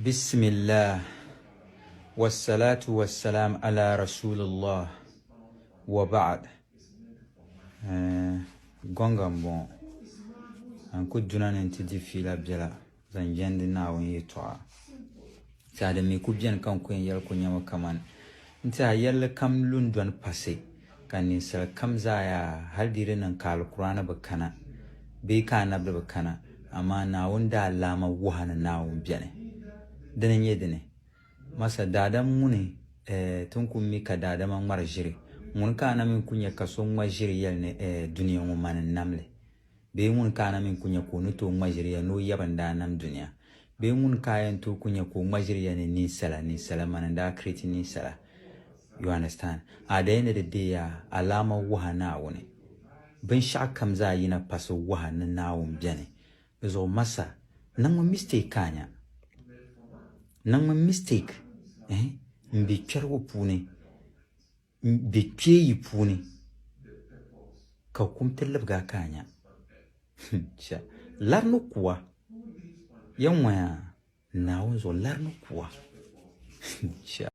Bismillah wassalatu wassalam ala rasulillah wa ba'd. Gongambo an ku duna ne ti di fila bela zan yandi na won yi to ta da me ku biyan kan ku yar ku nyama kaman nta yalla kam lundon pase kan ni sal kam zaya har dire nan kal qur'ana bakana be kana da bakana amma na wanda alama wahana na won biane dana yedene masa dadan muni tun kun mi ka dadama ngwar jiri mun kana min kunya kaso ngwa jiri yel ne duniya mu manan namle be mun kana min kunya ko no to ngwa jiri ya no yabanda nam duniya be mun kayan to kunya ko ngwa jiri ya ne ni sala manan da kriti ni sala. You understand? At the end of the day alama wahana woni bin shakam za yi na paso wahana na won biane bezo masa nan mo mistake kanya nan mo mistake mbi kwerwo pune mbi kyeyi pune ka kumtel ga kanya cha larno kuwa yanwa na won zo larno kuwa cha